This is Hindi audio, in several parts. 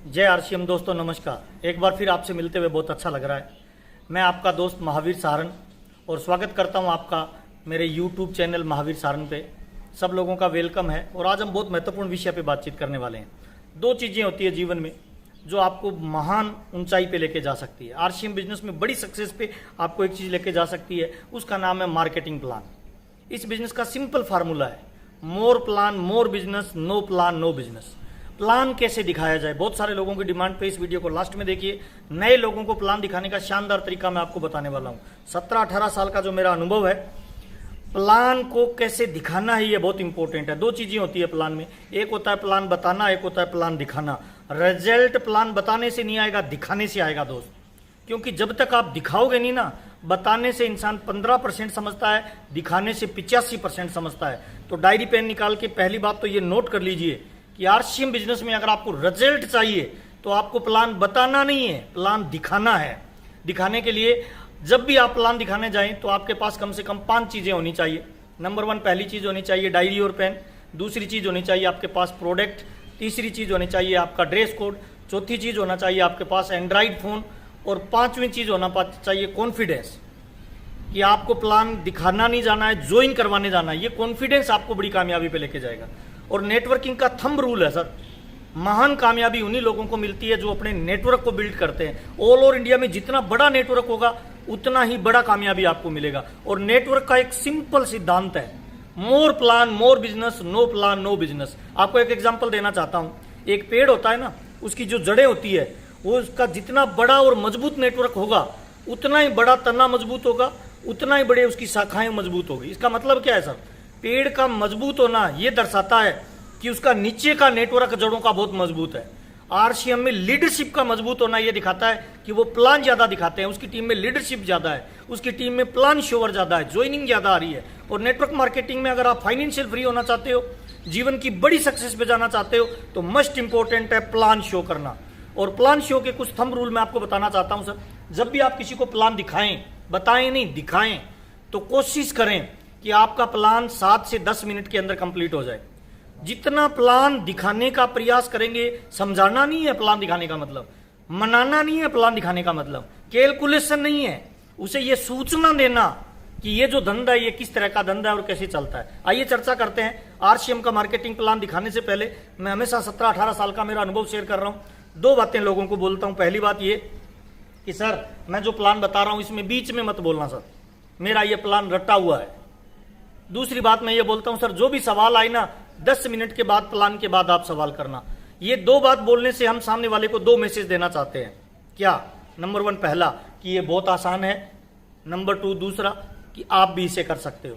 जय आरसीएम दोस्तों, नमस्कार। एक बार फिर आपसे मिलते हुए बहुत अच्छा लग रहा है। मैं आपका दोस्त महावीर सारन और स्वागत करता हूं आपका मेरे YouTube चैनल महावीर सारन पे। सब लोगों का वेलकम है और आज हम बहुत महत्वपूर्ण विषय पे बातचीत करने वाले हैं। दो चीज़ें होती है जीवन में जो आपको महान ऊंचाई पे लेके जा सकती है। आरसीएम बिजनेस में बड़ी सक्सेस पे आपको एक चीज़ लेके जा सकती है, उसका नाम है मार्केटिंग प्लान। इस बिजनेस का सिंपल फार्मूला है more plan more business, no plan no business. Plan कैसे दिखाया जाए, बहुत सारे लोगों की डिमांड पे इस वीडियो को लास्ट में देखिए। नए लोगों को प्लान दिखाने का शानदार तरीका मैं आपको बताने वाला हूँ। 17-18 साल का जो मेरा अनुभव है, प्लान को कैसे दिखाना है ये बहुत इंपॉर्टेंट है। दो चीजें होती है प्लान में, एक होता है प्लान बताना, एक होता है प्लान दिखाना। रिजल्ट प्लान बताने से नहीं आएगा, दिखाने से आएगा दोस्त। क्योंकि जब तक आप दिखाओगे नहीं ना, बताने से इंसान 15% समझता है, दिखाने से 85% समझता है। तो डायरी पेन निकाल के पहली बात तो ये नोट कर लीजिए कि आरसीएम बिजनेस में अगर आपको रिजल्ट चाहिए तो आपको प्लान बताना नहीं है, प्लान दिखाना है। दिखाने के लिए जब भी आप प्लान दिखाने जाएं तो आपके पास कम से कम 5 चीजें होनी चाहिए। नंबर 1, पहली चीज होनी चाहिए डायरी और पेन। दूसरी चीज होनी चाहिए आपके पास प्रोडक्ट। तीसरी चीज होनी चाहिए आपका ड्रेस कोड। चौथी चीज होना चाहिए आपके पास एंड्रॉइड फोन। और 5वीं चीज होना चाहिए कॉन्फिडेंस, कि आपको प्लान दिखाना नहीं जाना है, ज्वाइन करवाने जाना है। ये कॉन्फिडेंस आपको बड़ी कामयाबी पे लेके जाएगा। और नेटवर्किंग का थंब रूल है सर, महान कामयाबी उन्हीं लोगों को मिलती है जो अपने नेटवर्क को बिल्ड करते हैं। ऑल ओवर इंडिया में जितना बड़ा नेटवर्क होगा उतना ही बड़ा कामयाबी आपको मिलेगा। और नेटवर्क का एक सिंपल सिद्धांत है, more plan more business, no plan no business. आपको एक एग्जांपल देना चाहता हूं। एक पेड़ होता है ना, उसकी जो जड़ें होती है, वो उसका जितना बड़ा और मजबूत नेटवर्क होगा उतना ही बड़ा तना मजबूत होगा, उतना ही बड़े उसकी शाखाएं मजबूत होगी। इसका मतलब क्या है सर? पेड़ का मजबूत होना यह दर्शाता है कि उसका नीचे का नेटवर्क जड़ों का बहुत मजबूत है। आरसीएम में लीडरशिप का मजबूत होना यह दिखाता है कि वो प्लान ज्यादा दिखाते हैं, उसकी टीम में लीडरशिप ज्यादा है, उसकी टीम में प्लान शोवर ज्यादा है, ज्वाइनिंग ज्यादा आ रही है। और नेटवर्क मार्केटिंग में अगर आप फाइनेंशियल फ्री होना चाहते हो, जीवन की बड़ी सक्सेस पे जाना चाहते हो, तो मस्ट इंपॉर्टेंट है प्लान शो करना। और प्लान शो के कुछ थंब रूल मैं आपको बताना चाहता हूं सर। जब भी आप किसी को प्लान दिखाएं, बताएं नहीं दिखाएं, तो कोशिश करें कि आपका प्लान 7 से 10 मिनट के अंदर कंप्लीट हो जाए। जितना प्लान दिखाने का प्रयास करेंगे, समझाना नहीं है प्लान दिखाने का मतलब, मनाना नहीं है प्लान दिखाने का मतलब, कैलकुलेशन नहीं है, उसे ये सूचना देना कि ये जो धंधा है ये किस तरह का धंधा है और कैसे चलता है। आइए चर्चा करते हैं आरसीएम का मार्केटिंग प्लान दिखाने से पहले मैं हमेशा 17-18 साल का मेरा अनुभव शेयर कर रहा हूं। 2 बातें लोगों को बोलता हूं। पहली बात ये कि सर मैं जो प्लान बता रहा हूं इसमें बीच में मत बोलना सर, मेरा ये प्लान रटा हुआ है। दूसरी बात मैं ये बोलता हूं सर, जो भी सवाल आए ना 10 मिनट के बाद, प्लान के बाद आप सवाल करना। ये 2 बात बोलने से हम सामने वाले को 2 मैसेज देना चाहते हैं। क्या? नंबर 1 पहला कि ये बहुत आसान है, नंबर 2 दूसरा कि आप भी इसे कर सकते हो।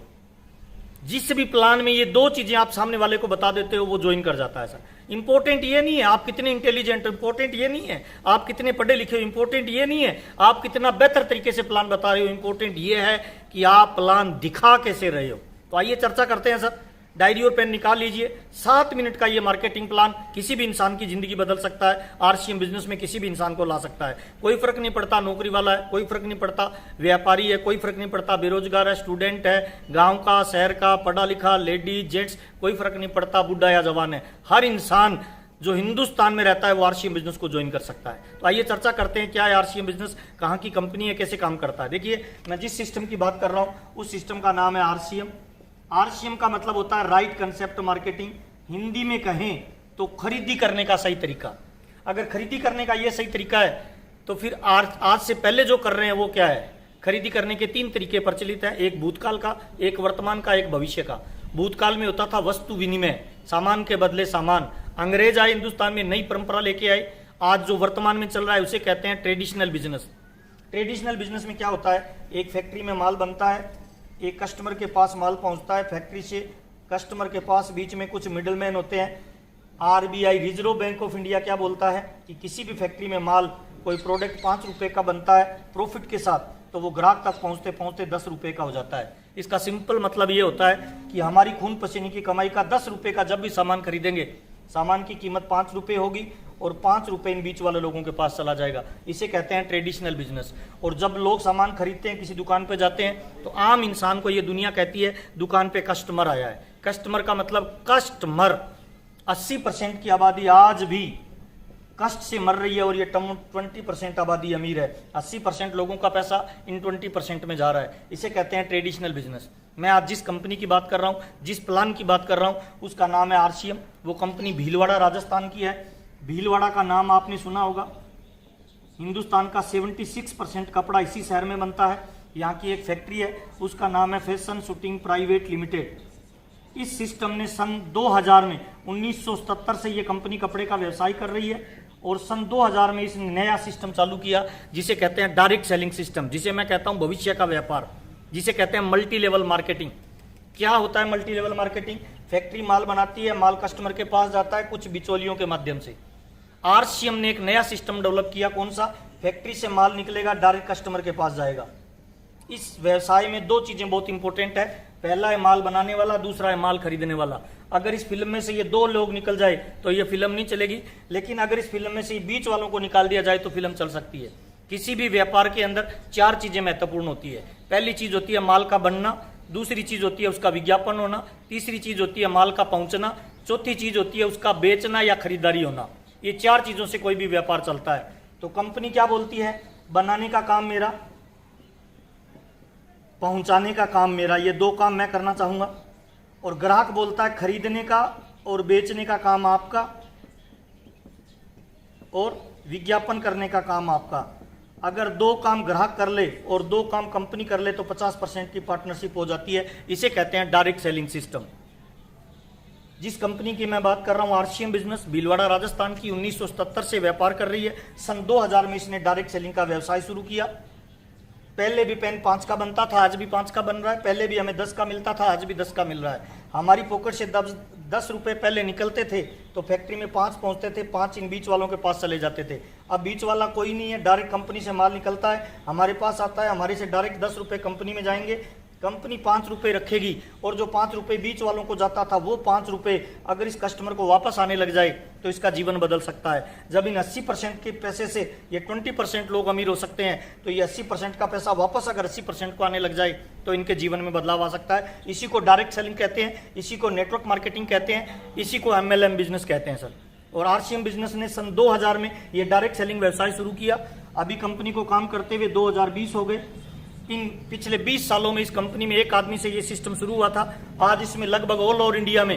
जिस भी प्लान में ये 2 चीजें आप सामने वाले को बता देते हो वो ज्वाइन कर जाता है सर। इंपॉर्टेंट ये नहीं है आप कितने इंटेलिजेंट हो, इंपॉर्टेंट ये नहीं है आप कितने पढ़े लिखे हो, इंपॉर्टेंट ये नहीं है आप कितना बेहतर तरीके से प्लान बता रहे हो, इंपॉर्टेंट ये है कि आप प्लान दिखा कैसे रहे हो। तो आइए चर्चा करते हैं सर। डायरी और पेन निकाल लीजिए। 7 मिनट का ये मार्केटिंग प्लान किसी भी इंसान की जिंदगी बदल सकता है। आरसीएम बिजनेस में किसी भी इंसान को ला सकता है। कोई फर्क नहीं पड़ता नौकरी वाला है, कोई फर्क नहीं पड़ता व्यापारी है, कोई फर्क नहीं पड़ता बेरोजगार है, स्टूडेंट है, गांव का शहर का, पढ़ा लिखा, लेडीज जेंट्स, कोई फर्क नहीं पड़ता बूढ़ा या जवान है। हर इंसान जो हिंदुस्तान में रहता है वो आरसीएम बिजनेस को ज्वाइन कर सकता है। तो आइए चर्चा करते हैं क्या है आरसीएम बिजनेस, कहाँ की कंपनी है, कैसे काम करता है। देखिए मैं जिस सिस्टम की बात कर रहा हूँ उस सिस्टम का नाम है आरसीएम। आरसीएम का मतलब होता है राइट कंसेप्ट मार्केटिंग। हिंदी में कहें तो खरीदी करने का सही तरीका। अगर खरीदी करने का यह सही तरीका है तो फिर आज से पहले जो कर रहे हैं वो क्या है? खरीदी करने के 3 तरीके प्रचलित हैं, एक भूतकाल का, एक वर्तमान का, एक भविष्य का। भूतकाल में होता था वस्तु विनिमय, सामान के बदले सामान। अंग्रेज आए हिंदुस्तान में, नई परंपरा लेके आए। आज जो वर्तमान में चल रहा है उसे कहते हैं ट्रेडिशनल बिजनेस। ट्रेडिशनल बिजनेस में क्या होता है? एक फैक्ट्री में माल बनता है, एक कस्टमर के पास माल पहुंचता है, फैक्ट्री से कस्टमर के पास बीच में कुछ मिडलमैन होते हैं। RBI reserve bank of India क्या बोलता है कि किसी भी फैक्ट्री में माल, कोई प्रोडक्ट 5 रुपए का बनता है प्रॉफिट के साथ, तो वो ग्राहक तक पहुंचते पहुंचते 10 रुपए का हो जाता है। इसका सिंपल मतलब ये होता है कि हमारी खून पसीने की कमाई का 10 रुपए का जब भी सामान खरीदेंगे, सामान की कीमत 5 रुपए होगी और 5 रुपए इन बीच वाले लोगों के पास चला जाएगा। इसे कहते हैं ट्रेडिशनल बिजनेस। और जब लोग सामान खरीदते हैं, किसी दुकान पे जाते हैं, तो आम इंसान को ये दुनिया कहती है दुकान पे कस्टमर आया है। कस्टमर का मतलब कस्टमर 80% की आबादी आज भी कष्ट से मर रही है और ये 20% आबादी अमीर है। 80% लोगों का पैसा इन 20% में जा रहा है। इसे कहते हैं ट्रेडिशनल बिजनेस। मैं आज जिस कंपनी की बात कर रहा हूँ, जिस प्लान की बात कर रहा हूँ, उसका नाम है आरसीएम। वो कंपनी भीलवाड़ा राजस्थान की है। भीलवाड़ा का नाम आपने सुना होगा। हिंदुस्तान का 76% कपड़ा इसी शहर में बनता है। यहाँ की एक फैक्ट्री है, उसका नाम है फैशन शूटिंग प्राइवेट लिमिटेड। इस सिस्टम ने सन 2000 में 1977 से ये कंपनी कपड़े का व्यवसाय कर रही है और सन 2000 में इसने नया सिस्टम चालू किया जिसे कहते हैं डायरेक्ट सेलिंग सिस्टम, जिसे मैं कहता हूं भविष्य का व्यापार, जिसे कहते हैं मल्टी लेवल मार्केटिंग। क्या होता है मल्टी लेवल मार्केटिंग? फैक्ट्री माल बनाती है, माल कस्टमर के पास जाता है कुछ बिचौलियों के माध्यम से। आरसीएम ने एक नया सिस्टम डेवलप किया। कौन सा? फैक्ट्री से माल निकलेगा, डायरेक्ट कस्टमर के पास जाएगा। इस व्यवसाय में दो चीजें बहुत इंपॉर्टेंट है। पहला है माल बनाने वाला, दूसरा है माल खरीदने वाला। अगर इस फिल्म में से ये दो लोग निकल जाए तो ये फिल्म नहीं चलेगी, लेकिन अगर इस फिल्म में से बीच वालों को निकाल दिया जाए तो फिल्म चल सकती है। किसी भी व्यापार के अंदर चार चीजें महत्वपूर्ण होती है। पहली चीज होती है माल का बनना, दूसरी चीज होती है उसका विज्ञापन होना, तीसरी चीज होती है माल का पहुंचना, चौथी चीज होती है उसका बेचना या खरीदारी होना। ये चार चीजों से कोई भी व्यापार चलता है। तो कंपनी क्या बोलती है? बनाने का काम मेरा, पहुंचाने का काम मेरा, ये दो काम मैं करना चाहूंगा। और ग्राहक बोलता है खरीदने का और बेचने का काम आपका और विज्ञापन करने का काम आपका। अगर दो काम ग्राहक कर ले और दो काम कंपनी कर ले तो 50% की पार्टनरशिप हो जाती है। इसे कहते हैं डायरेक्ट सेलिंग सिस्टम। जिस कंपनी की मैं बात कर रहा हूं आरसीएम बिजनेस, भीलवाड़ा राजस्थान की, 1977 से व्यापार कर रही है। सन 2000 में इसने डायरेक्ट सेलिंग का व्यवसाय शुरू किया। पहले भी पेन 5 का बनता था, आज भी 5 का बन रहा है। पहले भी हमें 10 का मिलता था, आज भी 10 का मिल रहा है। हमारी पॉकेट से 10 रुपए पहले निकलते थे तो फैक्ट्री में 5 पहुंचते थे, 5 इन बीच वालों के पास चले जाते थे। अब बीच वाला कोई नहीं है, डायरेक्ट कंपनी से माल निकलता है, हमारे पास आता है, हमारे से डायरेक्ट 10 रुपए कंपनी में जाएंगे। कंपनी 5 रुपए रखेगी और जो 5 रुपए बीच वालों को जाता था वो 5 रुपए अगर इस कस्टमर को वापस आने लग जाए तो इसका जीवन बदल सकता है। जब इन 80% के पैसे से ये 20% लोग अमीर हो सकते हैं तो ये 80% का पैसा वापस अगर 80% को आने लग जाए तो इनके जीवन में बदलाव आ सकता है। इसी को डायरेक्ट सेलिंग कहते हैं, इसी को नेटवर्क मार्केटिंग कहते हैं, इसी को MLM बिजनेस कहते हैं सर। और आरसीएम बिजनेस ने सन 2000 में ये डायरेक्ट सेलिंग व्यवसाय शुरू किया। अभी कंपनी को काम करते हुए 2020 हो गए। इन पिछले 20 सालों में इस कंपनी में एक आदमी से ये सिस्टम शुरू हुआ था। आज इसमें लगभग ऑल ओवर इंडिया में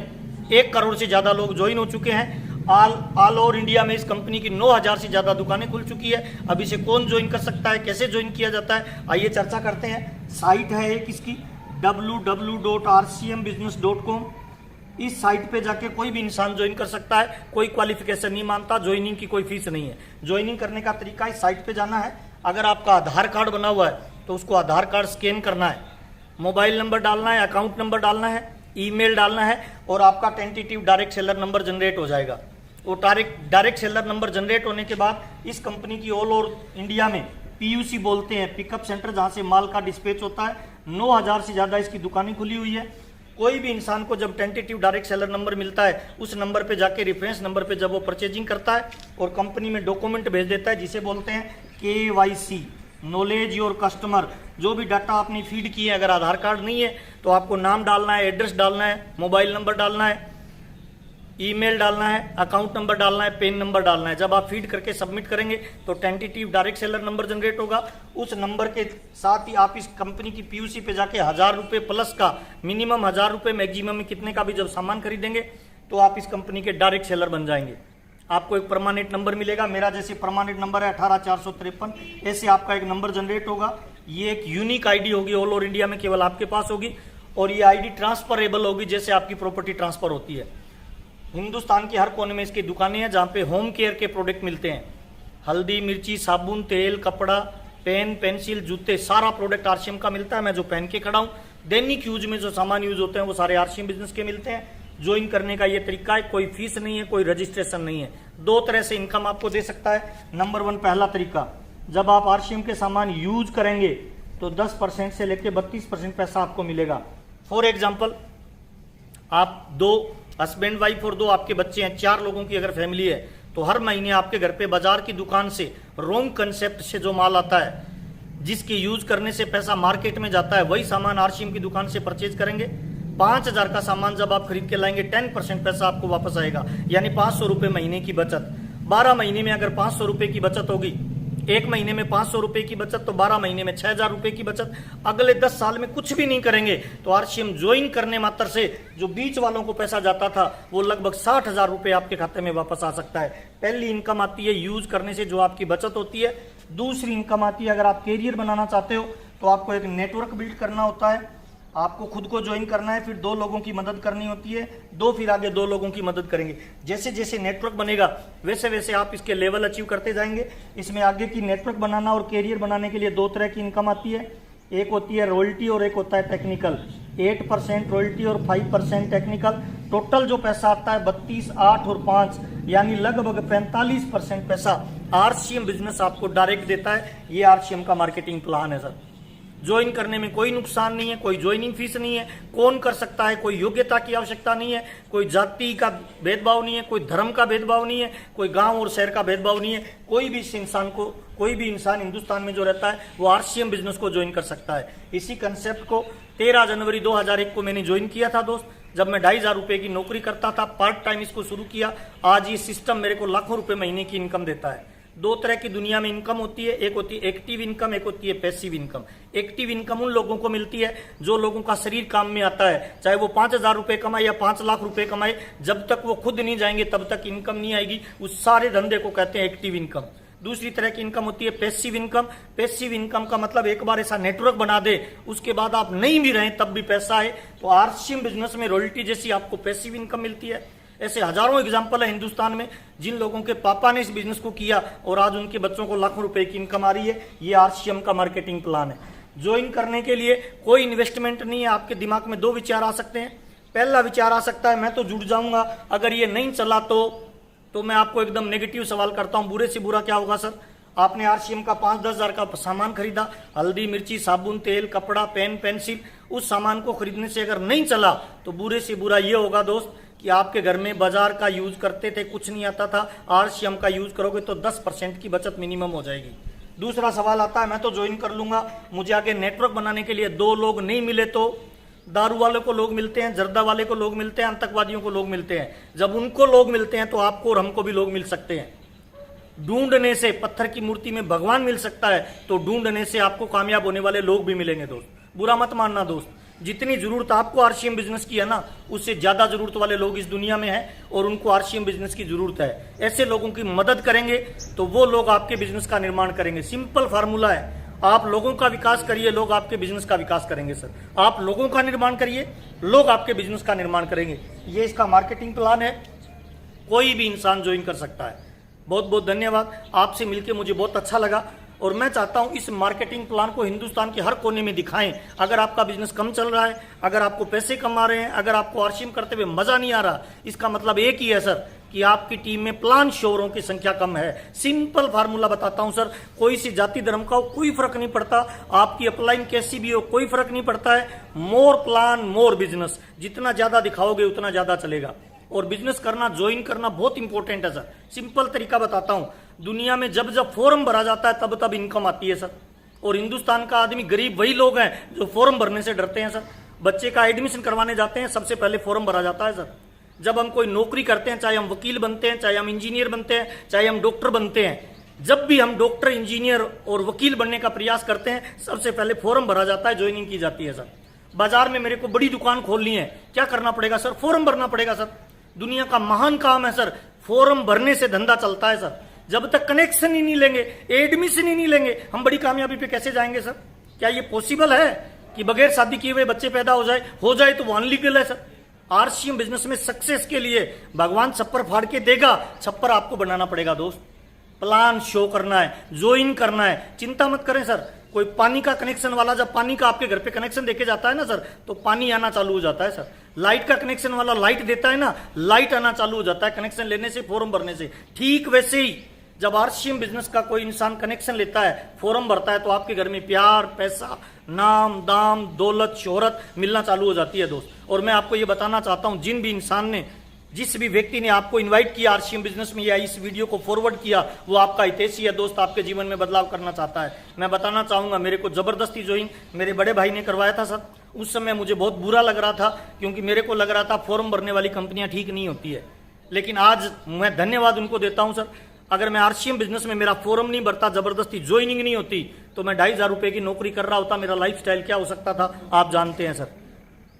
1 करोड़ से ज्यादा लोग ज्वाइन हो चुके हैं। ऑल ओवर इंडिया में इस कंपनी की 9000 से ज्यादा दुकानें खुल चुकी है। अब इसे कौन ज्वाइन कर सकता है, कैसे ज्वाइन किया जाता है, आइए चर्चा करते हैं। साइट है एक इसकी www.rcmbusiness.com। इस साइट पे जाके कोई भी इंसान ज्वाइन कर सकता है, कोई क्वालिफिकेशन नहीं मानता, ज्वाइनिंग की कोई फीस नहीं है। ज्वाइनिंग करने का तरीका इस साइट पे जाना है। अगर आपका आधार कार्ड बना हुआ है तो उसको आधार कार्ड स्कैन करना है, मोबाइल नंबर डालना है, अकाउंट नंबर डालना है, ईमेल डालना है और आपका tentative direct seller number generate हो जाएगा। वो डायरेक्ट सेलर नंबर जनरेट होने के बाद इस कंपनी की ऑल ओवर इंडिया में PUC बोलते हैं, पिकअप सेंटर, जहां से माल का डिस्पैच होता है, 9000 से ज्यादा इसकी दुकानें खुली हुई है। कोई भी इंसान को जब टेंटेटिव डायरेक्ट सेलर नंबर मिलता है उस नंबर पे जाके रेफरेंस नंबर पे जब वो परचेजिंग करता है और कंपनी में डॉक्यूमेंट भेज देता है जिसे बोलते हैं KYC, नॉलेज योर कस्टमर। जो भी डाटा आपने फीड किए, अगर आधार कार्ड नहीं है तो आपको नाम डालना है, एड्रेस डालना है, मोबाइल नंबर डालना है, ईमेल डालना है, अकाउंट नंबर डालना है, पेन नंबर डालना है। जब आप फीड करके सबमिट करेंगे तो tentative direct seller number generate होगा। उस नंबर के साथ ही आप इस कंपनी की PUC पे जाके 1000 रुपये प्लस का, मिनिमम 1000 रुपये, मैक्सिमम में कितने का भी जब सामान खरीदेंगे तो आप इस कंपनी के डायरेक्ट सेलर बन जाएंगे। आपको एक परमानेंट नंबर मिलेगा। मेरा जैसे परमानेंट नंबर है 18453, ऐसे आपका एक नंबर जनरेट होगा। ये एक यूनिक आईडी होगी, ऑल ओवर इंडिया में केवल आपके पास होगी और ये आईडी ट्रांसफरेबल होगी, जैसे आपकी प्रॉपर्टी ट्रांसफर होती है। हिंदुस्तान के हर कोने में इसकी दुकानें हैं जहाँ पे होम केयर के प्रोडक्ट मिलते हैं। हल्दी, मिर्ची, साबुन, तेल, कपड़ा, पेन, पेंसिल, जूते, सारा प्रोडक्ट आरसीएम का मिलता है। मैं जो पहन के खड़ा हूँ, दैनिक यूज में जो सामान यूज होते हैं वो सारे आरसीएम बिजनेस के मिलते हैं। ज्वाइन करने का ये तरीका है, कोई फीस नहीं है, कोई रजिस्ट्रेशन नहीं है। 2 तरह से इनकम आपको दे सकता है। नंबर 1, पहला तरीका, जब आप आरसीएम के सामान यूज करेंगे तो 10% से लेकर 32% पैसा आपको मिलेगा। फॉर एग्जाम्पल, आप 2 हस्बैंड वाइफ और 2 आपके बच्चे हैं, 4 लोगों की अगर फैमिली है तो हर महीने आपके घर पे बाजार की दुकान से रॉन्ग कंसेप्ट से जो माल आता है, जिसके यूज करने से पैसा मार्केट में जाता है, वही सामान आरसीएम की दुकान से परचेज करेंगे। 5000 का सामान जब आप खरीद के लाएंगे 10% पैसा आपको वापस आएगा, यानी 500 रुपये महीने की बचत। 12 महीने में अगर 500 रुपए की बचत होगी, एक महीने में 500 रुपए की बचत, तो 12 महीने में 6,000 रुपए की बचत। अगले 10 साल में कुछ भी नहीं करेंगे तो आरसीएम ज्वाइन करने मात्र से जो बीच वालों को पैसा जाता था वो लगभग 60,000 रुपए आपके खाते में वापस आ सकता है। पहली इनकम आती है यूज करने से, जो आपकी बचत होती है। दूसरी इनकम आती है, अगर आप कैरियर बनाना चाहते हो तो आपको एक नेटवर्क बिल्ड करना होता है, आपको खुद को ज्वाइन करना है, फिर 2 लोगों की मदद करनी होती है, फिर आगे 2 लोगों की मदद करेंगे। जैसे जैसे नेटवर्क बनेगा वैसे वैसे आप इसके लेवल अचीव करते जाएंगे। इसमें आगे की नेटवर्क बनाना और कैरियर बनाने के लिए 2 तरह की इनकम आती है, एक होती है रॉयल्टी और एक होता है टेक्निकल। 8% रॉयल्टी और 5% टेक्निकल। टोटल जो पैसा आता है 32, 8 और 5 यानी लगभग 45% पैसा आरसीएम बिजनेस आपको डायरेक्ट देता है। ये आरसीएम का मार्केटिंग प्लान है सर। ज्वाइन करने में कोई नुकसान नहीं है, कोई ज्वाइनिंग फीस नहीं है, कौन कर सकता है, कोई योग्यता की आवश्यकता नहीं है, कोई जाति का भेदभाव नहीं है, कोई धर्म का भेदभाव नहीं है, कोई गांव और शहर का भेदभाव नहीं है। कोई भी इंसान हिंदुस्तान में जो रहता है वो आरसीएम बिजनेस को ज्वाइन कर सकता है। इसी कंसेप्ट को 13 जनवरी 2001 को मैंने ज्वाइन किया था दोस्त, जब मैं 2,500 रुपए की नौकरी करता था, पार्ट टाइम इसको शुरू किया। आज ये सिस्टम मेरे को लाखों रुपए महीने की इनकम देता है। 2 तरह की दुनिया में इनकम होती है, एक होती है एक्टिव इनकम, एक होती है पैसिव इनकम। एक्टिव इनकम उन लोगों को मिलती है जो लोगों का शरीर काम में आता है, चाहे वो 5,000 रुपए कमाए या 5 लाख रुपए कमाए, जब तक वो खुद नहीं जाएंगे तब तक इनकम नहीं आएगी। उस सारे धंधे को कहते हैं एक्टिव इनकम। दूसरी तरह की इनकम होती है पैसिव इनकम। पैसिव इनकम का मतलब एक बार ऐसा नेटवर्क बना दे, उसके बाद आप नहीं भी रहे तब भी पैसा है। तो आरसीएम बिजनेस में रॉयल्टी जैसी आपको पैसिव इनकम मिलती है। ऐसे हजारों एग्जाम्पल है हिंदुस्तान में जिन लोगों के पापा ने इस बिजनेस को किया और आज उनके बच्चों को लाखों रुपए की इनकम आ रही है। ये आरसीएम का मार्केटिंग प्लान है। ज्वाइन करने के लिए कोई इन्वेस्टमेंट नहीं है। आपके दिमाग में 2 विचार आ सकते हैं। पहला विचार आ सकता है मैं तो जुड़ जाऊंगा, अगर ये नहीं चला तो मैं आपको एकदम नेगेटिव सवाल करता हूं, बुरे से बुरा क्या होगा सर? आपने आरसीएम का 5-10 हजार का सामान खरीदा, हल्दी, मिर्ची, साबुन, तेल, कपड़ा, पेन, पेंसिल, उस सामान को खरीदने से अगर नहीं चला तो बुरे से बुरा ये होगा दोस्त कि आपके घर में बाजार का यूज करते थे, कुछ नहीं आता था, आरसीएम का यूज करोगे तो 10% की बचत मिनिमम हो जाएगी। दूसरा सवाल आता है मैं तो ज्वाइन कर लूंगा, मुझे आगे नेटवर्क बनाने के लिए 2 लोग नहीं मिले तो? दारू वाले को लोग मिलते हैं, जर्दा वाले को लोग मिलते हैं, आतंकवादियों को लोग मिलते हैं। जब उनको लोग मिलते हैं तो आपको और हमको भी लोग मिल सकते हैं। ढूंढने से पत्थर की मूर्ति में भगवान मिल सकता है, तो ढूंढने से आपको कामयाब होने वाले लोग भी मिलेंगे दोस्त। बुरा मत मानना दोस्त, जितनी जरूरत आपको आरसीएम बिजनेस की है ना, उससे ज्यादा जरूरत वाले लोग इस दुनिया में हैं और उनको आरसीएम बिजनेस की जरूरत है। ऐसे लोगों की मदद करेंगे तो वो लोग आपके बिजनेस का निर्माण करेंगे। सिंपल फार्मूला है, आप लोगों का विकास करिए, लोग आपके बिजनेस का विकास करेंगे सर। आप लोगों का निर्माण करिए, लोग आपके बिजनेस का निर्माण करेंगे। ये इसका मार्केटिंग प्लान है, कोई भी इंसान ज्वाइन कर सकता है। बहुत बहुत धन्यवाद, आपसे मिलकर मुझे बहुत अच्छा लगा और मैं चाहता हूं इस मार्केटिंग प्लान को हिंदुस्तान के हर कोने में दिखाएं। अगर आपका बिजनेस कम चल रहा है, अगर आपको पैसे कमा रहे हैं, अगर आपको आरसीएम करते हुए मजा नहीं आ रहा, इसका मतलब एक ही है सर कि आपकी टीम में प्लान शोरों की संख्या कम है। सिंपल फार्मूला बताता हूं सर, कोई सी जाति धर्म का हो कोई फर्क नहीं पड़ता, आपकी अपलाइन कैसी भी हो कोई फर्क नहीं पड़ता है। मोर प्लान मोर बिजनेस, जितना ज्यादा दिखाओगे उतना ज्यादा चलेगा। और बिजनेस करना, ज्वाइन करना बहुत इंपॉर्टेंट है सर। सिंपल तरीका बताता हूं, दुनिया में जब जब फॉर्म भरा जाता है तब तब इनकम आती है सर। और हिंदुस्तान का आदमी गरीब वही लोग हैं जो फॉर्म भरने से डरते हैं सर। बच्चे का एडमिशन करवाने जाते हैं, सबसे पहले फॉर्म भरा जाता है सर। जब हम कोई नौकरी करते हैं, चाहे हम वकील बनते हैं, चाहे हम इंजीनियर बनते हैं, चाहे हम डॉक्टर बनते हैं, जब भी हम डॉक्टर, इंजीनियर और वकील बनने का प्रयास करते हैं, सबसे पहले फॉर्म भरा जाता है, ज्वाइनिंग की जाती है सर। बाजार में मेरे को बड़ी दुकान खोलनी है, क्या करना पड़ेगा सर? फॉर्म भरना पड़ेगा सर। दुनिया का महान काम है सर, फॉर्म भरने से धंधा चलता है सर। जब तक कनेक्शन ही नहीं लेंगे, एडमिशन ही नहीं लेंगे, हम बड़ी कामयाबी पे कैसे जाएंगे सर? क्या ये पॉसिबल है कि बगैर शादी किए हुए बच्चे पैदा हो जाए तो वो अनलीगल है सर? आरसीएम बिजनेस में सक्सेस के लिए भगवान छप्पर फाड़ के देगा, छप्पर आपको बनाना पड़ेगा दोस्त। प्लान शो करना है, ज्वाइन करना है, चिंता मत करें सर। कोई पानी का कनेक्शन वाला जब पानी का आपके घर पे कनेक्शन देके जाता है ना सर, तो पानी आना चालू हो जाता है सर। लाइट का कनेक्शन वाला लाइट देता है ना, लाइट आना चालू हो जाता है कनेक्शन लेने से, फॉर्म भरने से। ठीक वैसे ही जब आरसीएम बिजनेस का कोई इंसान कनेक्शन लेता है, फॉर्म भरता है, तो आपके घर में प्यार, पैसा, नाम, दाम, दौलत, शोहरत मिलना चालू हो जाती है दोस्त। और मैं आपको ये बताना चाहता हूं, जिन भी इंसान ने, जिस भी व्यक्ति ने आपको इनवाइट किया आरसीएम बिजनेस में या इस वीडियो को फॉरवर्ड किया, वो आपका हितैषी है दोस्त, आपके जीवन में बदलाव करना चाहता है। मैं बताना चाहूंगा, मेरे को जबरदस्ती ज्वाइन मेरे बड़े भाई ने करवाया था सर। उस समय मुझे बहुत बुरा लग रहा था, क्योंकि मेरे को लग रहा था फॉर्म भरने वाली कंपनियां ठीक नहीं होती है। लेकिन आज मैं धन्यवाद उनको देता हूं सर। अगर मैं आरसीएम बिजनेस में मेरा फोरम नहीं बढ़ता, जबरदस्ती ज्वाइनिंग नहीं होती, तो मैं 2,500 रुपए की नौकरी कर रहा होता। मेरा लाइफस्टाइल क्या हो सकता था आप जानते हैं सर।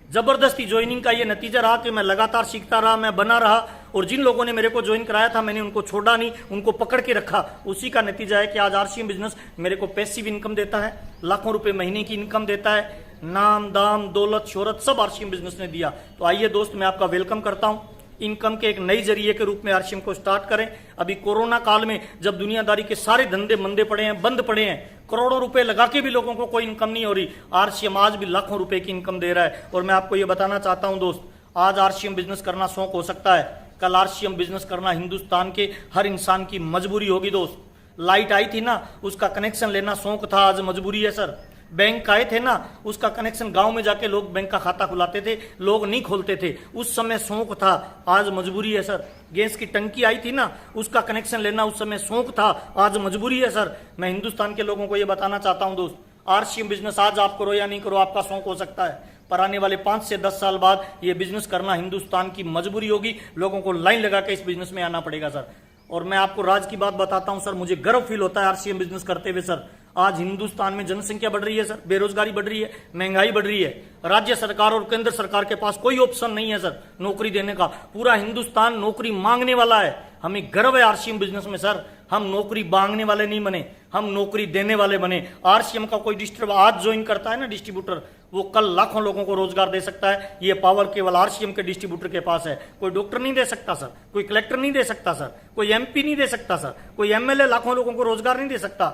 जबरदस्ती ज्वाइनिंग का ये नतीजा रहा कि मैं लगातार सीखता रहा, मैं बना रहा, और जिन लोगों ने मेरे को ज्वाइन कराया था मैंने उनको छोड़ा नहीं, उनको पकड़ के रखा। उसी का नतीजा है कि आज आरसीएम बिजनेस मेरे को पैसिव इनकम देता है, लाखों रुपए महीने की इनकम देता है, नाम दाम दौलत शोहरत सब आरसीएम बिजनेस ने दिया। तो आइए दोस्त, मैं आपका वेलकम करता हूं। इनकम के एक नई जरिए के रूप में आरसीएम को स्टार्ट करें। अभी कोरोना काल में जब दुनियादारी के सारे धंधे मंदे पड़े हैं, बंद पड़े हैं, करोड़ों रुपए लगा के भी लोगों को कोई इनकम नहीं हो रही, आरसीएम आज भी लाखों रुपए की इनकम दे रहा है। और मैं आपको ये बताना चाहता हूं दोस्त, आज आरसीएम बिजनेस करना शौक हो सकता है, कल आरसीएम बिजनेस करना हिंदुस्तान के हर इंसान की मजबूरी होगी दोस्त। लाइट आई थी ना, उसका कनेक्शन लेना शौक था, आज मजबूरी है सर। बैंक आए थे ना, उसका कनेक्शन गांव में जाके लोग बैंक का खाता खुलाते थे, लोग नहीं खोलते थे, उस समय शौक था, आज मजबूरी है सर। गैस की टंकी आई थी ना, उसका कनेक्शन लेना उस समय शौक था, आज मजबूरी है सर। मैं हिंदुस्तान के लोगों को यह बताना चाहता हूं दोस्त, आरसीएम बिजनेस आज आप करो या नहीं करो, आपका शौक हो सकता है, पर आने वाले 5 से 10 साल बाद यह बिजनेस करना हिंदुस्तान की मजबूरी होगी। लोगों को लाइन लगा के इस बिजनेस में आना पड़ेगा सर। और मैं आपको राज की बात बताता हूं सर, मुझे गर्व फील होता है आरसीएम बिजनेस करते हुए सर। आज हिंदुस्तान में जनसंख्या बढ़ रही है सर, बेरोजगारी बढ़ रही है, महंगाई बढ़ रही है, राज्य सरकार और केंद्र सरकार के पास कोई ऑप्शन नहीं है सर नौकरी देने का, पूरा हिंदुस्तान नौकरी मांगने वाला है। हमें गर्व है आरसीएम बिजनेस में सर, हम नौकरी मांगने वाले नहीं बने, हम नौकरी देने वाले बने। आरसीएम का कोई डिस्ट्रीब्यूटर आज ज्वाइन करता है ना डिस्ट्रीब्यूटर, वो कल लाखों लोगों को रोजगार दे सकता है। ये पावर केवल आरसीएम के डिस्ट्रीब्यूटर के पास है। कोई डॉक्टर नहीं दे सकता सर, कोई कलेक्टर नहीं दे सकता सर, कोई एमपी नहीं दे सकता सर, कोई एमएलए लाखों लोगों को रोजगार नहीं दे सकता,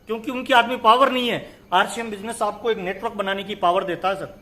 क्योंकि उनकी आदमी पावर नहीं है। आरसीएम बिजनेस आपको एक नेटवर्क बनाने की पावर देता है सर।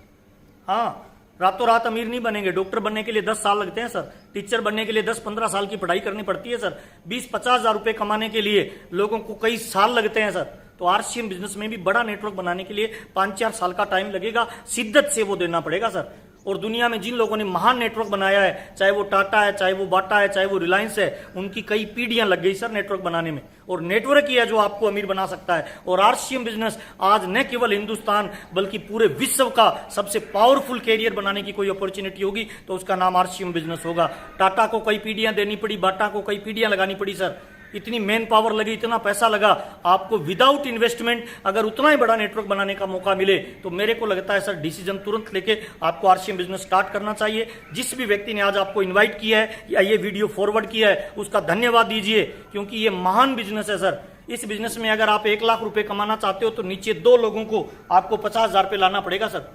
हाँ, रातों रात अमीर नहीं बनेंगे। डॉक्टर बनने के लिए 10 साल लगते हैं सर, टीचर बनने के लिए 10-15 साल की पढ़ाई करनी पड़ती है सर, 20-50 हजार रुपए कमाने के लिए लोगों को कई साल लगते हैं सर। तो आरसीएम बिजनेस में भी बड़ा नेटवर्क बनाने के लिए 5-4 साल का टाइम लगेगा, शिद्दत से वो देना पड़ेगा सर। और दुनिया में जिन लोगों ने महान नेटवर्क बनाया है, चाहे वो टाटा है, चाहे वो बाटा है, चाहे वो रिलायंस है, उनकी कई पीढ़ियां लग गई सर नेटवर्क बनाने में। और नेटवर्क ही है जो आपको अमीर बना सकता है। और आरसीएम बिजनेस आज न केवल हिंदुस्तान बल्कि पूरे विश्व का सबसे पावरफुल कैरियर बनाने की कोई अपॉर्चुनिटी होगी तो उसका नाम आरसीएम बिजनेस होगा। टाटा को कई पीढ़ियां देनी पड़ी, बाटा को कई पीढ़ियां लगानी पड़ी सर, इतनी मैन पावर लगी, इतना पैसा लगा। आपको विदाउट इन्वेस्टमेंट अगर उतना ही बड़ा नेटवर्क बनाने का मौका मिले तो मेरे को लगता है सर डिसीजन तुरंत लेके आपको आरसीएम बिजनेस स्टार्ट करना चाहिए। जिस भी व्यक्ति ने आज आपको इनवाइट किया है या ये वीडियो फॉरवर्ड किया है उसका धन्यवाद दीजिए, क्योंकि ये महान बिजनेस है सर। इस बिजनेस में अगर आप 1 लाख रुपए कमाना चाहते हो तो नीचे 2 लोगों को आपको 50,000 पे लाना पड़ेगा सर।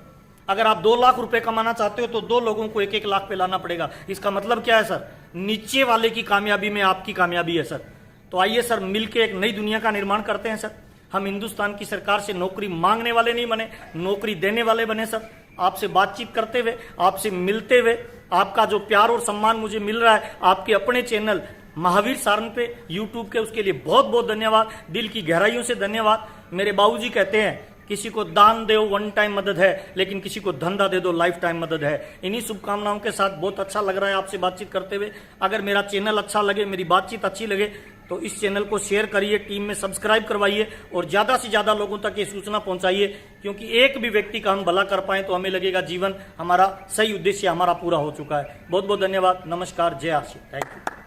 अगर आप 2 लाख रुपए कमाना चाहते हो तो 2 लोगों को 1-1 लाख पे लाना पड़ेगा। इसका मतलब क्या है सर, नीचे वाले की कामयाबी में आपकी कामयाबी है सर। तो आइए सर मिलके एक नई दुनिया का निर्माण करते हैं सर। हम हिंदुस्तान की सरकार से नौकरी मांगने वाले नहीं बने, नौकरी देने वाले बने सर। आपसे बातचीत करते हुए, आपसे मिलते हुए, आपका जो प्यार और सम्मान मुझे मिल रहा है आपके अपने चैनल महावीर सारन पे यूट्यूब के, उसके लिए बहुत बहुत धन्यवाद, दिल की गहराइयों से धन्यवाद। मेरे बाबूजी कहते हैं किसी को दान दो वन टाइम मदद है, लेकिन किसी को धंधा दे दो लाइफ टाइम मदद है। इन्हीं शुभकामनाओं के साथ बहुत अच्छा लग रहा है आपसे बातचीत करते हुए। अगर मेरा चैनल अच्छा लगे, मेरी बातचीत अच्छी लगे तो इस चैनल को शेयर करिए, टीम में सब्सक्राइब करवाइए और ज्यादा से ज्यादा लोगों तक ये सूचना पहुंचाइए, क्योंकि एक भी व्यक्ति का हम भला कर पाए तो हमें लगेगा जीवन हमारा सही उद्देश्य हमारा पूरा हो चुका है। बहुत बहुत धन्यवाद, नमस्कार, जय आशी, थैंक यू।